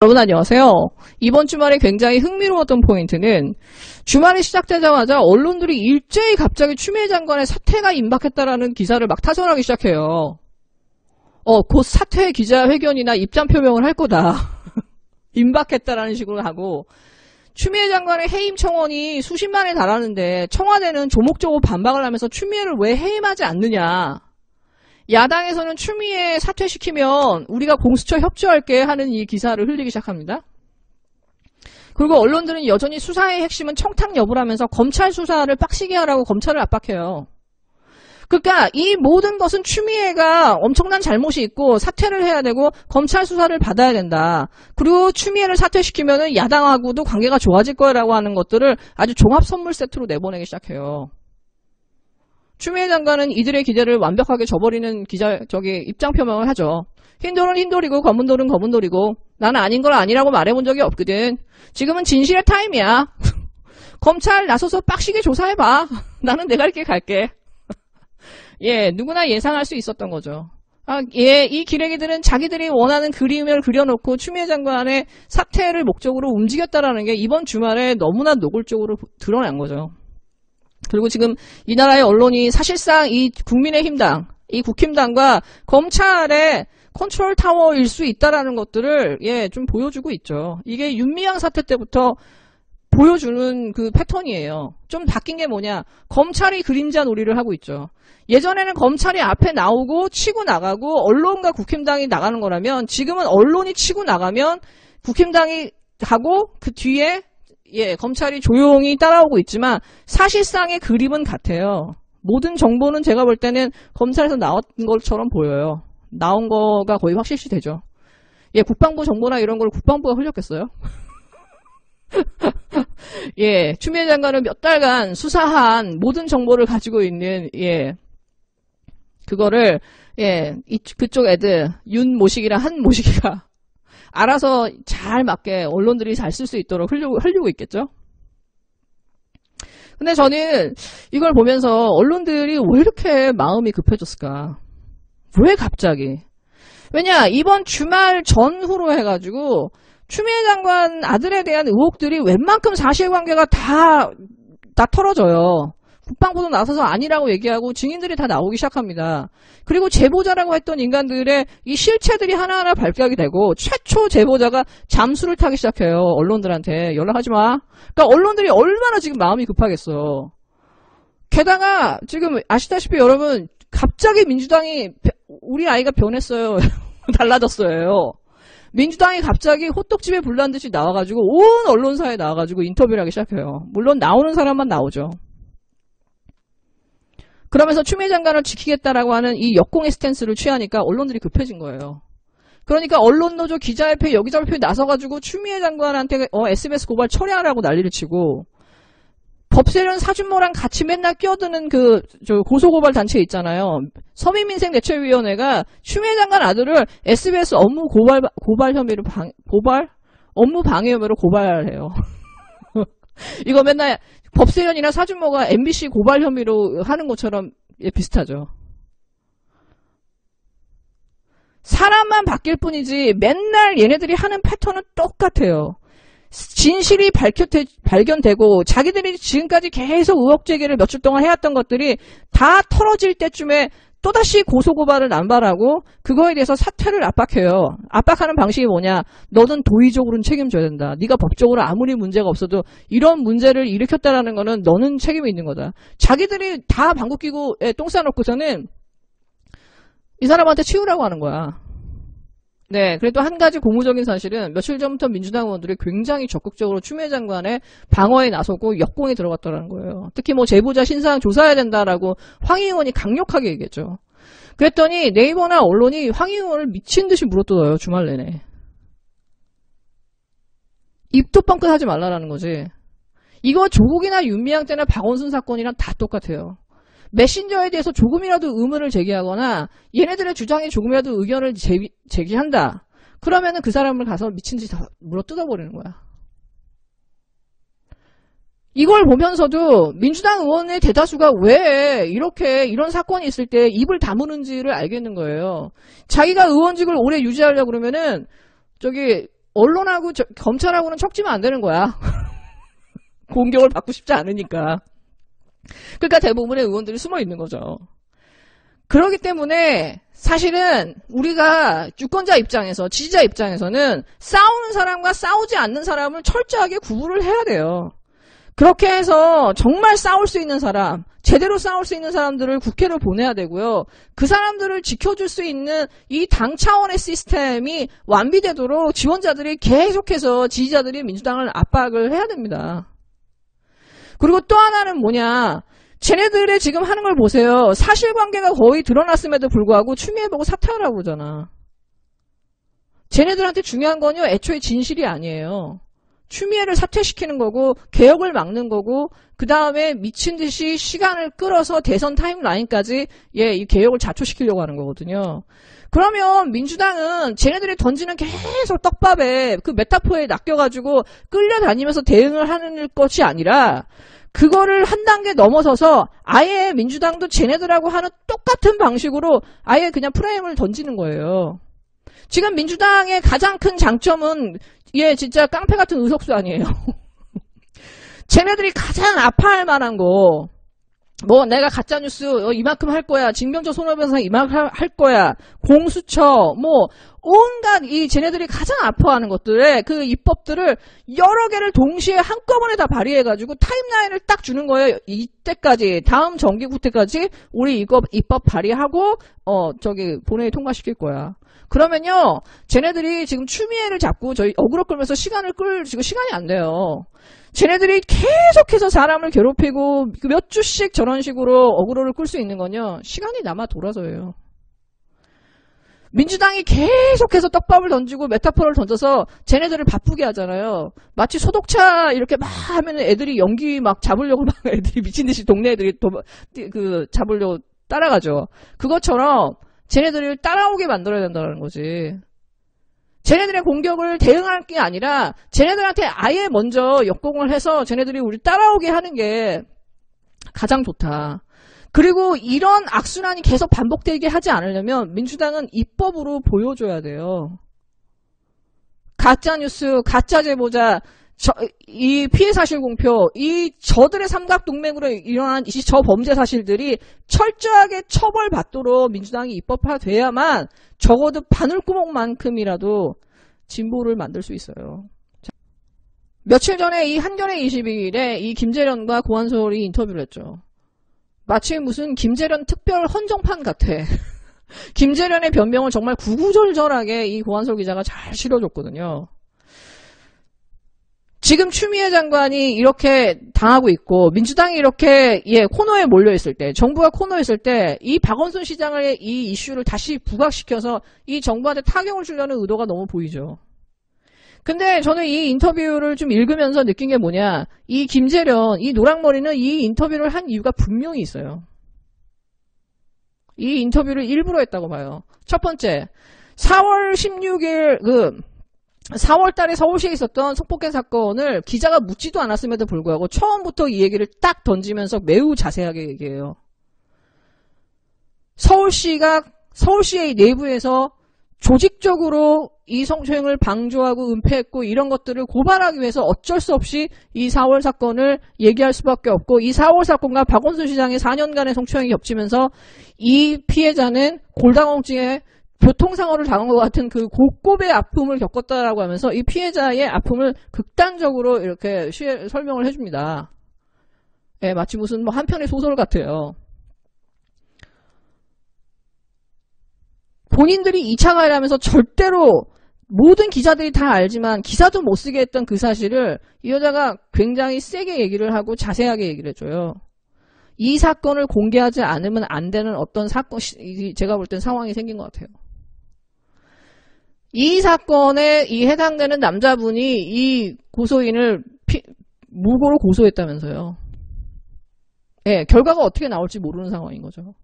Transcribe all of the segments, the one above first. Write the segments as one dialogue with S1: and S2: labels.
S1: 여러분 안녕하세요. 이번 주말에 굉장히 흥미로웠던 포인트는 주말이 시작되자마자 언론들이 일제히 갑자기 추미애 장관의 사퇴가 임박했다라는 기사를 막 타설하기 시작해요. 곧 사퇴 기자회견이나 입장 표명을 할 거다. 임박했다라는 식으로 하고 추미애 장관의 해임 청원이 수십만에 달하는데 청와대는 조목조목 반박을 하면서 추미애를 왜 해임하지 않느냐. 야당에서는 추미애 사퇴시키면 우리가 공수처 협조할게 하는 이 기사를 흘리기 시작합니다. 그리고 언론들은 여전히 수사의 핵심은 청탁 여부라면서 검찰 수사를 빡시게 하라고 검찰을 압박해요. 그러니까 이 모든 것은 추미애가 엄청난 잘못이 있고 사퇴를 해야 되고 검찰 수사를 받아야 된다. 그리고 추미애를 사퇴시키면 야당하고도 관계가 좋아질 거라고 하는 것들을 아주 종합 선물 세트로 내보내기 시작해요. 추미애 장관은 이들의 기대를 완벽하게 저버리는 입장 표명을 하죠. 흰돌은 흰돌이고 검은돌은 검은돌이고 나는 아닌 걸 아니라고 말해본 적이 없거든. 지금은 진실의 타임이야. 검찰 나서서 빡시게 조사해봐. 나는 내가 이렇게 갈게. 예, 누구나 예상할 수 있었던 거죠. 이 기레기들은 자기들이 원하는 그림을 그려놓고 추미애 장관의 사퇴를 목적으로 움직였다라는 게 이번 주말에 너무나 노골적으로 드러난 거죠. 그리고 지금 이 나라의 언론이 사실상 이 국민의힘당, 이 국힘당과 검찰의 컨트롤 타워일 수 있다라는 것들을 좀 보여주고 있죠. 이게 윤미향 사태 때부터 보여주는 그 패턴이에요. 좀 바뀐 게 뭐냐? 검찰이 그림자 놀이를 하고 있죠. 예전에는 검찰이 앞에 나오고 치고 나가고 언론과 국힘당이 나가는 거라면 지금은 언론이 치고 나가면 국힘당이 가고 그 뒤에 검찰이 조용히 따라오고 있지만 사실상의 그림은 같아요. 모든 정보는 제가 볼 때는 검찰에서 나온 것처럼 보여요. 나온 거가 거의 확실시 되죠. 국방부 정보나 이런 걸 국방부가 흘렸겠어요? 추미애 장관은 몇 달간 수사한 모든 정보를 가지고 있는 그거를 그쪽 애들 윤 모시기랑 한 모시기가 알아서 잘 맞게 언론들이 잘 쓸 수 있도록 흘리고 있겠죠. 근데 저는 이걸 보면서 언론들이 왜 이렇게 마음이 급해졌을까? 왜 갑자기? 왜냐, 이번 주말 전후로 해가지고 추미애 장관 아들에 대한 의혹들이 웬만큼 사실관계가 다 털어져요. 국방부도 나서서 아니라고 얘기하고 증인들이 다 나오기 시작합니다. 그리고 제보자라고 했던 인간들의 이 실체들이 하나하나 발각이 되고 최초 제보자가 잠수를 타기 시작해요. 언론들한테 연락하지 마. 그러니까 언론들이 얼마나 지금 마음이 급하겠어. 게다가 지금 아시다시피 여러분 갑자기 민주당이 우리 아이가 변했어요. 달라졌어요. 민주당이 갑자기 호떡집에 불난 듯이 나와가지고 온 언론사에 나와가지고 인터뷰를 하기 시작해요. 물론 나오는 사람만 나오죠. 그러면서 추미애 장관을 지키겠다라고 하는 이 역공의 스탠스를 취하니까 언론들이 급해진 거예요. 그러니까 언론노조 기자협회 여기저기 나서가지고 추미애 장관한테 SBS 고발 철회하라고 난리를 치고 법세련 사준모랑 같이 맨날 끼어드는 고소고발 단체 있잖아요. 서민민생대책위원회가 추미애 장관 아들을 SBS 업무 고발 혐의로 업무 방해 혐의로 고발해요. 이거 맨날 법세련이나 사준모가 MBC 고발 혐의로 하는 것처럼 비슷하죠. 사람만 바뀔 뿐이지 맨날 얘네들이 하는 패턴은 똑같아요. 진실이 발견되고 자기들이 지금까지 계속 의혹 제기를 며칠 동안 해왔던 것들이 다 털어질 때쯤에 또다시 고소고발을 남발하고 그거에 대해서 사퇴를 압박해요. 압박하는 방식이 뭐냐? 너는 도의적으로는 책임져야 된다. 네가 법적으로 아무리 문제가 없어도 이런 문제를 일으켰다라는 거는 너는 책임이 있는 거다. 자기들이 다 방귀 끼고 똥 싸놓고서는 이 사람한테 치우라고 하는 거야. 그래도 한 가지 고무적인 사실은 며칠 전부터 민주당 의원들이 굉장히 적극적으로 추미애 장관의 방어에 나서고 역공에 들어갔다는 거예요. 특히 제보자 신상 조사해야 된다라고 황희 의원이 강력하게 얘기했죠. 그랬더니 네이버나 언론이 황희 의원을 미친 듯이 물어뜯어요. 주말 내내. 입도 뻥끗하지 말라라는 거지. 이거 조국이나 윤미향 때나 박원순 사건이랑 다 똑같아요. 메신저에 대해서 조금이라도 의문을 제기하거나 얘네들의 주장에 조금이라도 의견을 제기한다. 그러면은 그 사람을 가서 미친 듯이 다 물어 뜯어버리는 거야. 이걸 보면서도 민주당 의원의 대다수가 왜 이런 사건이 있을 때 입을 다무는지를 알겠는 거예요. 자기가 의원직을 오래 유지하려고 그러면은 언론하고 검찰하고는 척지면 안 되는 거야. 공격을 받고 싶지 않으니까. 그러니까 대부분의 의원들이 숨어 있는 거죠. 그렇기 때문에 사실은 우리가 유권자 입장에서, 지지자 입장에서는 싸우는 사람과 싸우지 않는 사람을 철저하게 구분을 해야 돼요. 그렇게 해서 정말 싸울 수 있는 사람, 제대로 싸울 수 있는 사람들을 국회로 보내야 되고요. 그 사람들을 지켜줄 수 있는 이 당 차원의 시스템이 완비되도록 지원자들이 계속해서 지지자들이 민주당을 압박을 해야 됩니다. 그리고 또 하나는 뭐냐. 쟤네들의 지금 하는 걸 보세요. 사실관계가 거의 드러났음에도 불구하고 추미애 보고 사퇴하라고 그러잖아. 쟤네들한테 중요한 건요. 애초에 진실이 아니에요. 추미애를 사퇴시키는 거고 개혁을 막는 거고 그 다음에 미친 듯이 시간을 끌어서 대선 타임라인까지 이 개혁을 자초시키려고 하는 거거든요. 그러면 민주당은 쟤네들이 던지는 계속 떡밥에 그 메타포에 낚여가지고 끌려다니면서 대응을 하는 것이 아니라 그거를 한 단계 넘어서서 아예 민주당도 쟤네들하고 하는 똑같은 방식으로 아예 그냥 프레임을 던지는 거예요. 지금 민주당의 가장 큰 장점은 진짜 깡패 같은 의석수 아니에요. 쟤네들이 가장 아파할 만한 거, 뭐 내가 가짜뉴스 이만큼 할 거야, 징병조 손해배상 이만큼 할 거야, 공수처, 뭐 온갖 쟤네들이 가장 아파하는 것들의 그 입법들을 여러 개를 동시에 한꺼번에 다 발의해가지고 타임라인을 딱 주는 거예요. 이때까지, 다음 정기국 때까지 우리 이거 입법 발의하고 본회의 통과시킬 거야. 그러면요, 쟤네들이 지금 추미애를 잡고 저희 어그로 끌면서 시간을 지금 시간이 안 돼요. 쟤네들이 계속해서 사람을 괴롭히고 몇 주씩 저런 식으로 어그로를 끌 수 있는 건요, 시간이 남아 돌아서예요. 민주당이 계속해서 떡밥을 던지고 메타포를 던져서 쟤네들을 바쁘게 하잖아요. 마치 소독차 이렇게 막 하면 애들이 연기 막 잡으려고 막 애들이 미친듯이 동네 애들이 잡으려고 따라가죠. 그것처럼 쟤네들을 따라오게 만들어야 된다는 거지. 쟤네들의 공격을 대응할 게 아니라 쟤네들한테 아예 먼저 역공을 해서 쟤네들이 우리 따라오게 하는 게 가장 좋다. 그리고 이런 악순환이 계속 반복되게 하지 않으려면 민주당은 입법으로 보여줘야 돼요. 가짜뉴스, 가짜 제보자, 이 피해사실 공표, 저들의 삼각동맹으로 일어난 저 범죄 사실들이 철저하게 처벌받도록 민주당이 입법화돼야만 적어도 바늘구멍만큼이라도 진보를 만들 수 있어요. 며칠 전에 이 한겨레 21일에 이 김재련과 고한솔이 인터뷰를 했죠. 마치 무슨 김재련 특별 헌정판 같아. 김재련의 변명을 정말 구구절절하게 이 고한솔 기자가 잘 실어줬거든요. 지금 추미애 장관이 이렇게 당하고 있고 민주당이 이렇게 코너에 몰려있을 때, 정부가 코너에 있을 때 이 박원순 시장의 이 이슈를 다시 부각시켜서 이 정부한테 타격을 주려는 의도가 너무 보이죠. 근데 저는 이 인터뷰를 좀 읽으면서 느낀 게 뭐냐, 이 김재련, 이 노랑머리는 이 인터뷰를 한 이유가 분명히 있어요. 이 인터뷰를 일부러 했다고 봐요. 첫 번째, 4월 16일 4월 달에 서울시에 있었던 성폭행 사건을 기자가 묻지도 않았음에도 불구하고 처음부터 이 얘기를 딱 던지면서 매우 자세하게 얘기해요. 서울시의 내부에서 조직적으로 이 성추행을 방조하고 은폐했고 이런 것들을 고발하기 위해서 어쩔 수 없이 이 4월 사건을 얘기할 수밖에 없고, 이 4월 사건과 박원순 시장의 4년간의 성추행이 겹치면서 이 피해자는 골다공증에 교통사고를 당한 것 같은 그 고급의 아픔을 겪었다라고 하면서 이 피해자의 아픔을 극단적으로 이렇게 설명을 해줍니다. 마치 무슨 한 편의 소설 같아요. 본인들이 2차 가해를 하면서 절대로 모든 기자들이 다 알지만 기사도 못 쓰게 했던 그 사실을 이 여자가 굉장히 세게 얘기를 하고 자세하게 얘기를 해줘요. 이 사건을 공개하지 않으면 안 되는 어떤 사건, 제가 볼 땐 상황이 생긴 것 같아요. 이 사건에 해당되는 남자분이 이 고소인을 무고로 고소했다면서요. 결과가 어떻게 나올지 모르는 상황인 거죠.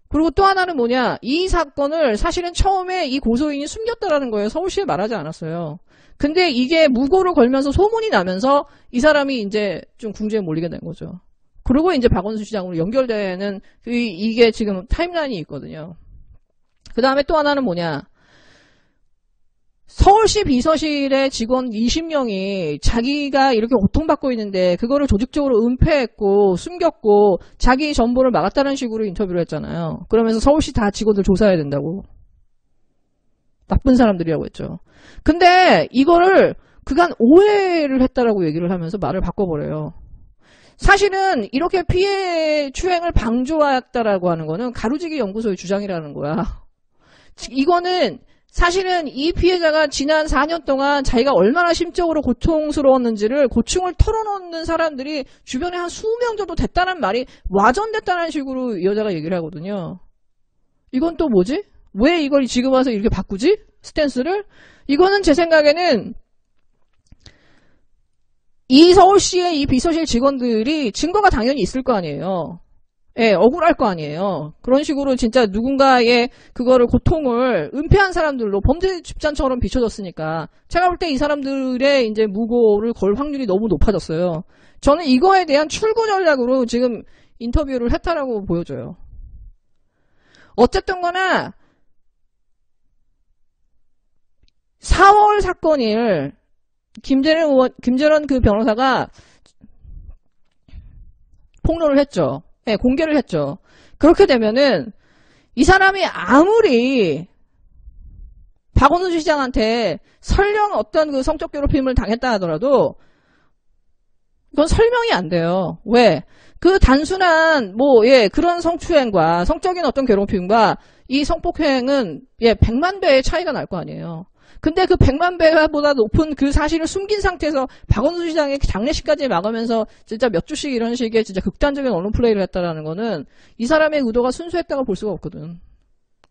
S1: 그리고 또 하나는 뭐냐, 이 사건을 사실은 처음에 이 고소인이 숨겼다라는 거예요. 서울시에 말하지 않았어요. 근데 이게 무고로 걸면서 소문이 나면서 이 사람이 이제 좀 궁지에 몰리게 된 거죠. 그리고 이제 박원순 시장으로 연결되는 이게 지금 타임라인이 있거든요. 그 다음에 또 하나는 뭐냐, 서울시 비서실의 직원 20명이 자기가 이렇게 고통받고 있는데 그거를 조직적으로 은폐했고 숨겼고 자기 전보를 막았다는 식으로 인터뷰를 했잖아요. 그러면서 서울시 다 직원들 조사해야 된다고. 나쁜 사람들이라고 했죠. 근데 이거를 그간 오해를 했다라고 얘기를 하면서 말을 바꿔버려요. 사실은 이렇게 피해 추행을 방조했다라고 하는 거는 가로지기 연구소의 주장이라는 거야. 이거는 사실은 이 피해자가 지난 4년 동안 자기가 얼마나 심적으로 고통스러웠는지를 고충을 털어놓는 사람들이 주변에 한 20명 정도 됐다는 말이 와전됐다는 식으로 이 여자가 얘기를 하거든요. 이건 또 뭐지? 왜 이걸 지금 와서 이렇게 바꾸지? 스탠스를? 이거는 제 생각에는 이 서울시의 이 비서실 직원들이 증거가 당연히 있을 거 아니에요. 예, 억울할 거 아니에요. 그런 식으로 진짜 누군가의 그거를 고통을 은폐한 사람들로 범죄 집단처럼 비춰졌으니까 제가 볼 때 이 사람들의 이제 무고를 걸 확률이 너무 높아졌어요. 저는 이거에 대한 출구 전략으로 지금 인터뷰를 했다라고 보여져요. 어쨌든 거나 4월 사건을 김재련 그 변호사가 폭로를 했죠. 네, 공개를 했죠. 그렇게 되면은 이 사람이 아무리 박원순 시장한테 설령 어떤 그 성적 괴롭힘을 당했다 하더라도 이건 설명이 안 돼요. 왜? 그 단순한 그런 성추행과 성적인 어떤 괴롭힘과 이 성폭행은 100만 배의 차이가 날 거 아니에요. 근데 그 100만 배보다 높은 그 사실을 숨긴 상태에서 박원순 시장의 장례식까지 막으면서 진짜 몇 주씩 이런 식의 진짜 극단적인 언론 플레이를 했다라는 거는 이 사람의 의도가 순수했다고 볼 수가 없거든.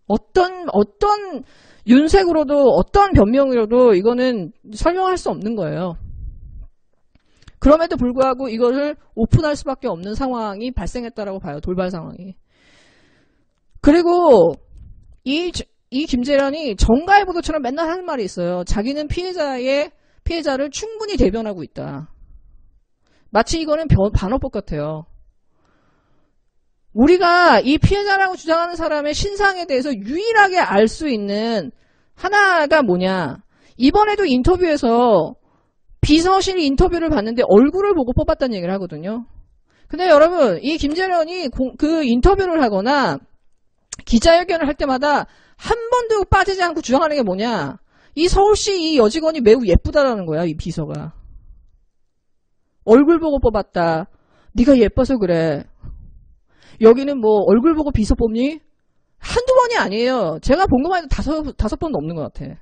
S1: 어떤 윤색으로도 어떤 변명으로도 이거는 설명할 수 없는 거예요. 그럼에도 불구하고 이거를 오픈할 수밖에 없는 상황이 발생했다라고 봐요. 돌발 상황이. 그리고 이 김재련이 정가해보도처럼 맨날 하는 말이 있어요. 자기는 피해자를 충분히 대변하고 있다. 마치 이거는 반어법 같아요. 우리가 이 피해자라고 주장하는 사람의 신상에 대해서 유일하게 알 수 있는 하나가 뭐냐. 이번에도 인터뷰에서 비서실 인터뷰를 봤는데 얼굴을 보고 뽑았다는 얘기를 하거든요. 근데 여러분, 이 김재련이 그 인터뷰를 하거나 기자회견을 할 때마다 한 번도 빠지지 않고 주장하는 게 뭐냐. 이 서울시 이 여직원이 매우 예쁘다라는 거야. 이 비서가. 얼굴 보고 뽑았다. 네가 예뻐서 그래. 여기는 얼굴 보고 비서 뽑니? 한두 번이 아니에요. 제가 본 것만 해도 다섯 번 넘는 것 같아.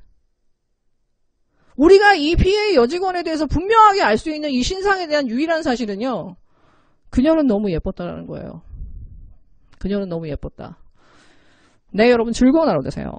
S1: 우리가 이 피해 여직원에 대해서 분명하게 알 수 있는 이 신상에 대한 유일한 사실은요. 그녀는 너무 예뻤다라는 거예요. 그녀는 너무 예뻤다. 네, 여러분 즐거운 하루 되세요.